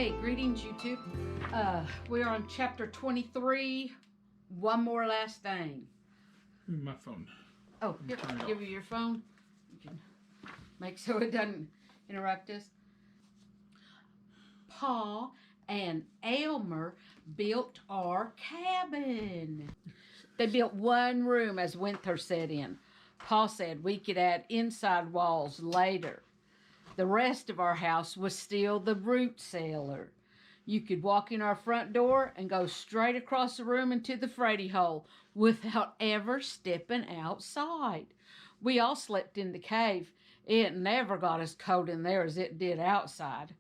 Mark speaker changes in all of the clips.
Speaker 1: Hey, greetings YouTube. We're on chapter 23. One more last thing.
Speaker 2: My phone.
Speaker 1: Oh, here, I'll give you your phone. You can make so it doesn't interrupt us. Paul and Elmer built our cabin. They built one room as winter set in. Paul said we could add inside walls later. The rest of our house was still the root cellar. You could walk in our front door and go straight across the room into the Freddy hole without ever stepping outside. We all slept in the cave. It never got as cold in there as it did outside.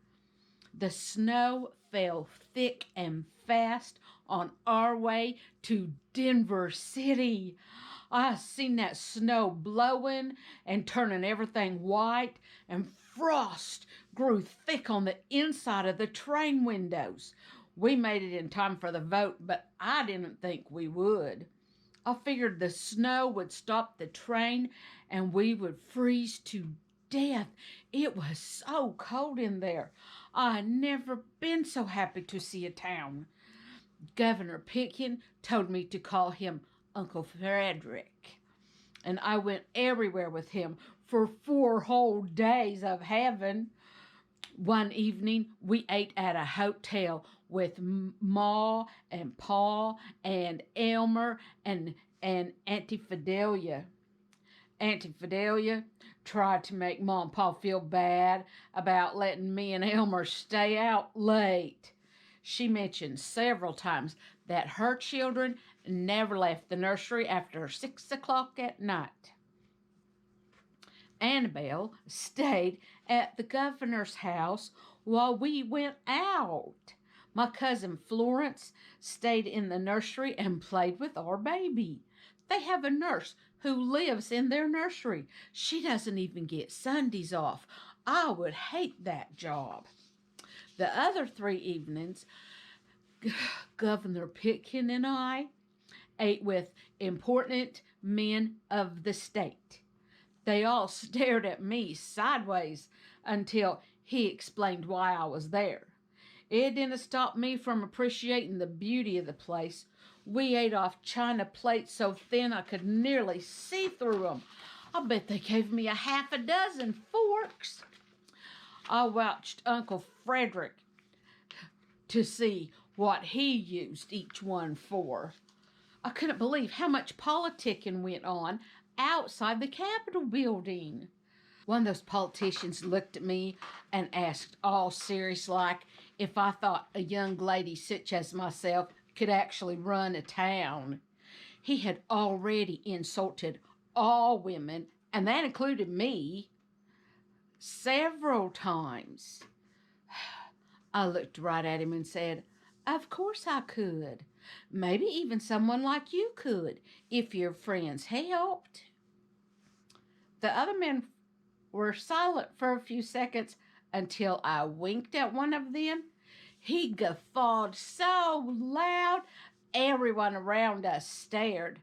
Speaker 1: The snow fell thick and fast on our way to Denver City. I seen that snow blowing and turning everything white, and frost grew thick on the inside of the train windows. We made it in time for the vote, but I didn't think we would. I figured the snow would stop the train and we would freeze to death. It was so cold in there. I never been so happy to see a town. Governor Pitkin told me to call him Uncle Frederick, and I went everywhere with him for 4 whole days of heaven. One evening, we ate at a hotel with Ma and Pa and Elmer and Auntie Fidelia. Auntie Fidelia tried to make Ma and Pa feel bad about letting me and Elmer stay out late. She mentioned several times that her children never left the nursery after 6 o'clock at night. Annabelle stayed at the governor's house while we went out. My cousin Florence stayed in the nursery and played with our baby. They have a nurse who lives in their nursery. She doesn't even get Sundays off. I would hate that job. The other 3 evenings, Governor Pitkin and I ate with important men of the state. They all stared at me sideways until he explained why I was there. It didn't stop me from appreciating the beauty of the place. We ate off china plates so thin I could nearly see through them. I bet they gave me a half a dozen forks. I watched Uncle Frederick to see what he used each one for. I couldn't believe how much politicking went on outside the Capitol building. One of those politicians looked at me and asked all serious-like if I thought a young lady such as myself could actually run a town. He had already insulted all women, and that included me, several times. I looked right at him and said, "Of course I could. Maybe even someone like you could, if your friends helped." The other men were silent for a few seconds until I winked at one of them. He guffawed so loud, everyone around us stared.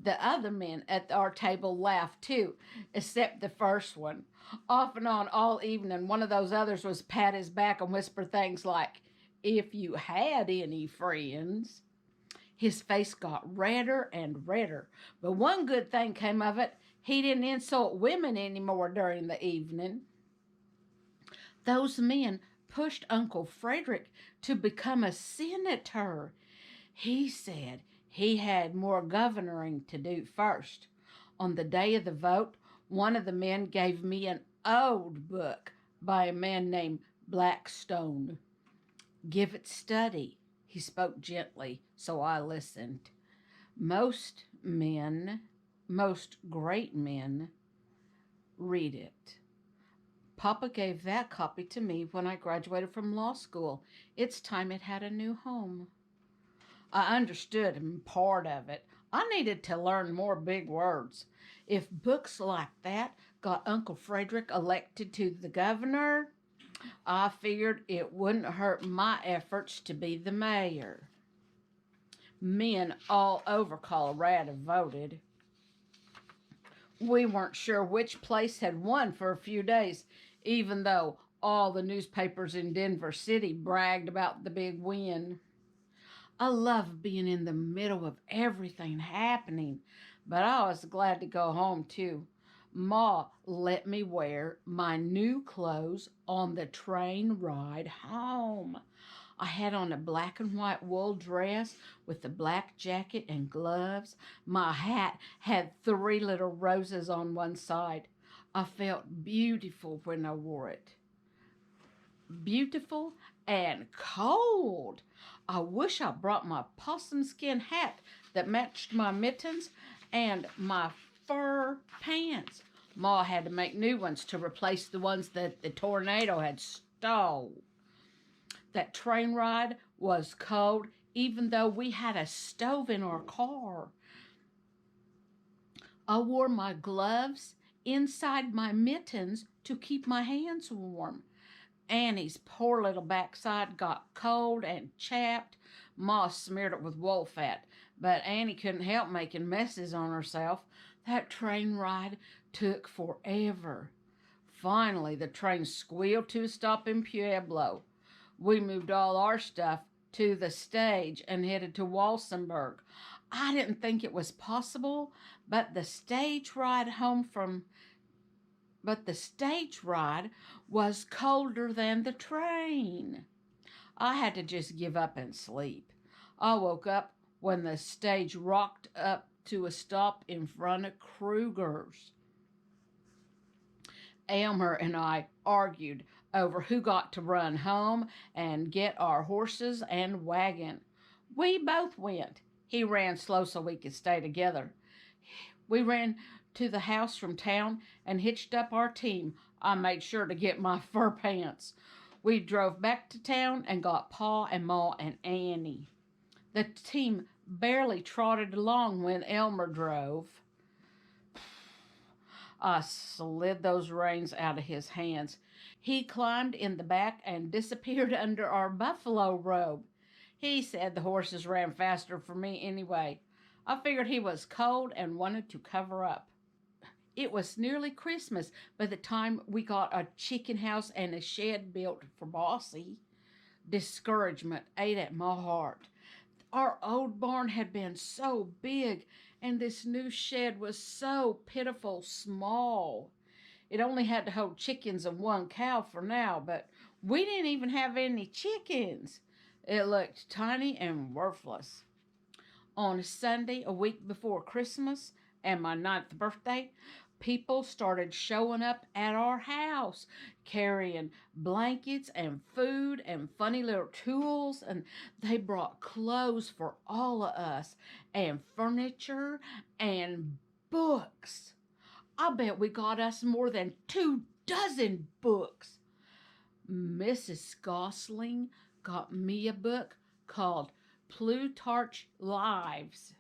Speaker 1: The other men at our table laughed too, except the first one. Off and on all evening, one of those others was pat his back and whisper things like, "If you had any friends." His face got redder and redder, but one good thing came of it. He didn't insult women anymore during the evening. Those men pushed Uncle Frederick to become a senator. He said he had more governoring to do first. On the day of the vote, one of the men gave me an old book by a man named Blackstone. "Give it study," he spoke gently, so I listened. Most great men, read it. Papa gave that copy to me when I graduated from law school. It's time it had a new home. I understood part of it. I needed to learn more big words. If books like that got Uncle Frederick elected to the governor, I figured it wouldn't hurt my efforts to be the mayor. Men all over Colorado voted. We weren't sure which place had won for a few days, even though All the newspapers in Denver City bragged about the big win. I love being in the middle of everything happening, but I was glad to go home too. Ma let me wear my new clothes on the train ride home. I had on a black and white wool dress with a black jacket and gloves. My hat had three little roses on one side. I felt beautiful when I wore it. Beautiful and cold. I wish I brought my possum skin hat that matched my mittens and my fur pants. Ma had to make new ones to replace the ones that the tornado had stole. That train ride was cold, even though we had a stove in our car. I wore my gloves inside my mittens to keep my hands warm. Annie's poor little backside got cold and chapped. Ma smeared it with wool fat, but Annie couldn't help making messes on herself. That train ride took forever. Finally, the train squealed to a stop in Pueblo. We moved all our stuff to the stage and headed to Walsenburg. I didn't think it was possible, but the stage ride home from but the stage ride was colder than the train. I had to just give up and sleep. I woke up when the stage rocked up to a stop in front of Kruger's. Elmer and I argued over who got to run home and get our horses and wagon. We both went. He ran slow so we could stay together. We ran to the house from town and hitched up our team. I made sure to get my fur pants. We drove back to town and got Pa and Ma and Annie. The team barely trotted along when Elmer drove. I slid those reins out of his hands. He climbed in the back and disappeared under our buffalo robe. He said the horses ran faster for me anyway. I figured he was cold and wanted to cover up. It was nearly Christmas by the time we got a chicken house and a shed built for Bossy. Discouragement ate at my heart. Our old barn had been so big, and this new shed was so pitiful small. It only had to hold chickens and one cow for now, but we didn't even have any chickens. It looked tiny and worthless. On a Sunday, a week before Christmas and my 9th birthday, people started showing up at our house carrying blankets and food and funny little tools, and they brought clothes for all of us and furniture and books. I bet we got us more than 24 books. Mrs. Gosling got me a book called Plutarch Lives.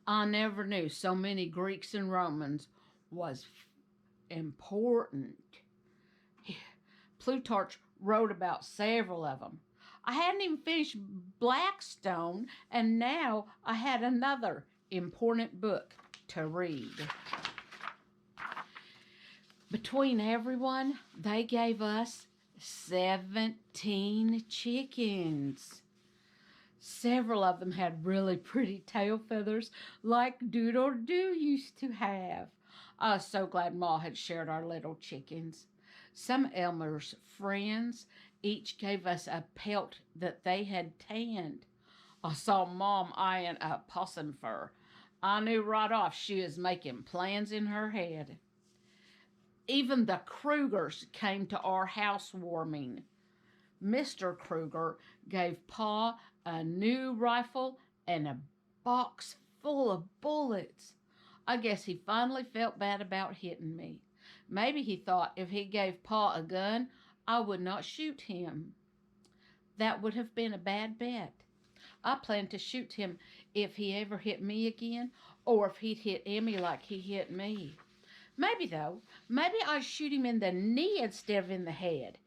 Speaker 1: I never knew so many Greeks and Romans was important. Plutarch wrote about several of them. I hadn't even finished Blackstone, and now I had another important book to read. Between everyone, they gave us 17 chickens. Several of them had really pretty tail feathers like Doodle Doo used to have. I was so glad Ma had shared our little chickens. Some Elmer's friends each gave us a pelt that they had tanned. I saw Mom eyeing a possum fur. I knew right off she was making plans in her head. Even the Krugers came to our housewarming. Mr. Kruger gave Pa a new rifle and a box full of bullets. I guess he finally felt bad about hitting me. Maybe he thought if he gave Pa a gun, I would not shoot him. That would have been a bad bet. I planned to shoot him if he ever hit me again, or if he'd hit Emmy like he hit me. Maybe I'd shoot him in the knee instead of in the head.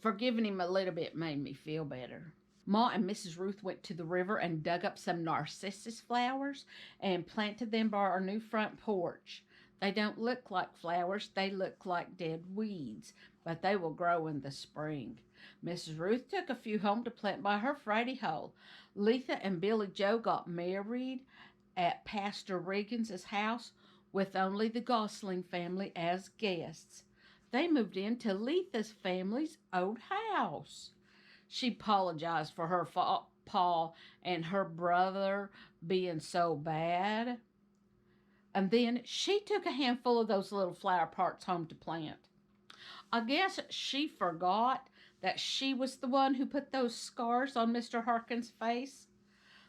Speaker 1: Forgiving him a little bit made me feel better. Ma and Mrs. Ruth went to the river and dug up some narcissus flowers and planted them by our new front porch. They don't look like flowers, they look like dead weeds. but they will grow in the spring. Mrs. Ruth took a few home to plant by her Friday hole. Letha and Billy Joe got married at Pastor Regan's house with only the Gosling family as guests. They moved into Letha's family's old house. She apologized for her Paul and her brother being so bad. And then she took a handful of those little flower parts home to plant. I guess she forgot that she was the one who put those scars on Mr. Harkin's face.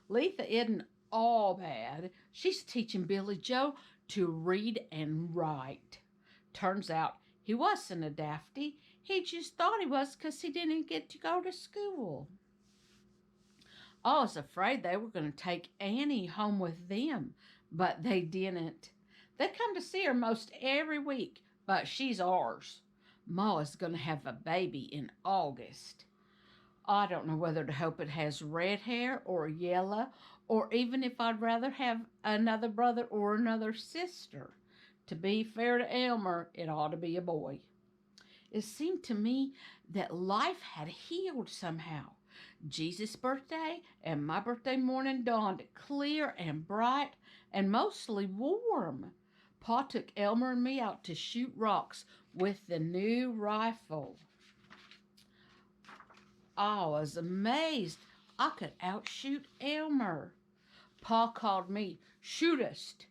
Speaker 1: Letha isn't all bad. She's teaching Billy Joe to read and write. Turns out he wasn't a dafty. He just thought he was because he didn't get to go to school. I was afraid they were going to take Annie home with them, but they didn't. They come to see her most every week, but she's ours. Ma is going to have a baby in August. I don't know whether to hope it has red hair or yellow, or even if I'd rather have another brother or another sister. To be fair to Elmer, it ought to be a boy. It seemed to me that life had healed somehow. Jesus' birthday and my birthday morning dawned clear and bright and mostly warm. Pa took Elmer and me out to shoot rocks with the new rifle. I was amazed I could outshoot Elmer. Pa called me shootist.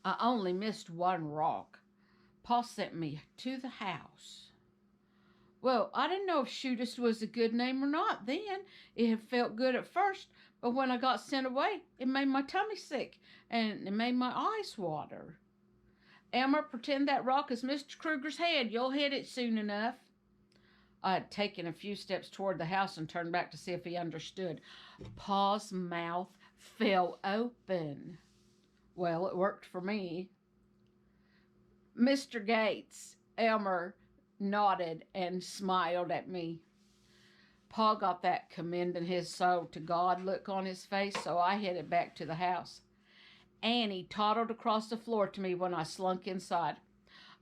Speaker 1: I only missed one rock. Pa sent me to the house. Well, I didn't know if shootist was a good name or not then. It had felt good at first, but when I got sent away, it made my tummy sick and it made my eyes water. Elmer, pretend that rock is Mr. Kruger's head. You'll hit it soon enough. I had taken a few steps toward the house and turned back to see if he understood. Pa's mouth fell open. Well, it worked for me. Mr. Gates, Elmer nodded and smiled at me. Pa got that commending his soul to God look on his face, so I headed back to the house. Annie toddled across the floor to me when I slunk inside.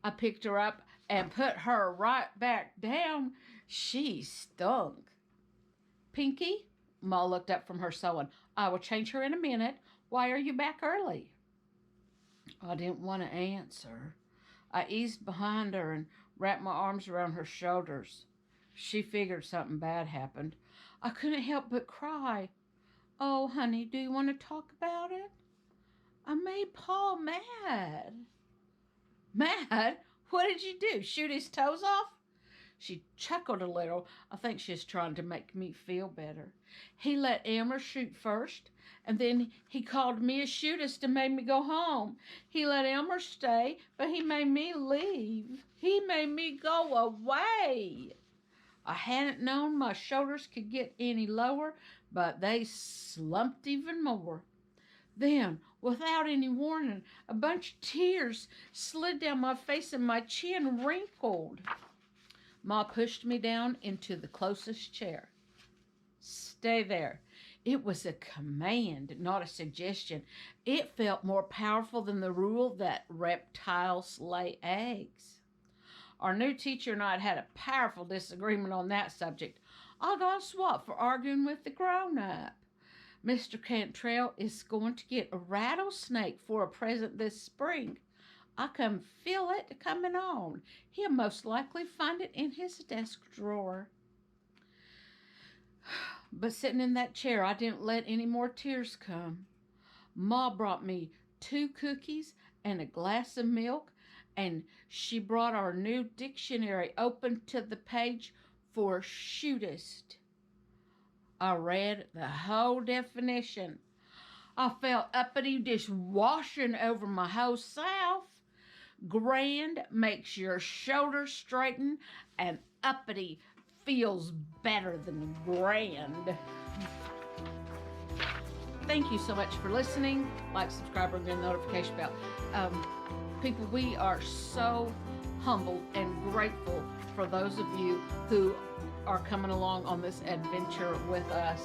Speaker 1: I picked her up and put her right back down. She stunk. Pinky, Ma looked up from her sewing. I will change her in a minute. Why are you back early? I didn't want to answer. I eased behind her and wrapped my arms around her shoulders. She figured something bad happened. I couldn't help but cry. Oh, honey, do you want to talk about it? I made Paul mad. Mad? What did you do? Shoot his toes off? She chuckled a little. I think she's trying to make me feel better. He let Elmer shoot first, and then he called me a shootist and made me go home. He let Elmer stay, but he made me leave. He made me go away. I hadn't known my shoulders could get any lower, but they slumped even more. Then, without any warning, a bunch of tears slid down my face and my chin wrinkled. Ma pushed me down into the closest chair. Stay there. It was a command, not a suggestion. It felt more powerful than the rule that reptiles lay eggs. Our new teacher and I had a powerful disagreement on that subject. I got a swat for arguing with the grown-up. Mr. Cantrell is going to get a rattlesnake for a present this spring. I can feel it coming on. He'll most likely find it in his desk drawer. But sitting in that chair, I didn't let any more tears come. Ma brought me 2 cookies and a glass of milk, and she brought our new dictionary open to the page for shootist. I read the whole definition. I felt uppity just washing over my whole self. Grand makes your shoulders straighten, and uppity feels better than grand. Thank you so much for listening. Like, subscribe, and ring the notification bell. People, we are so humbled and grateful for those of you who are coming along on this adventure with us.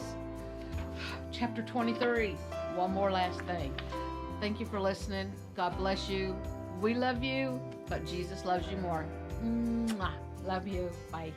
Speaker 1: Chapter 23, one more last thing. Thank you for listening. God bless you. We love you, but Jesus loves you more. Mwah. Love you. Bye.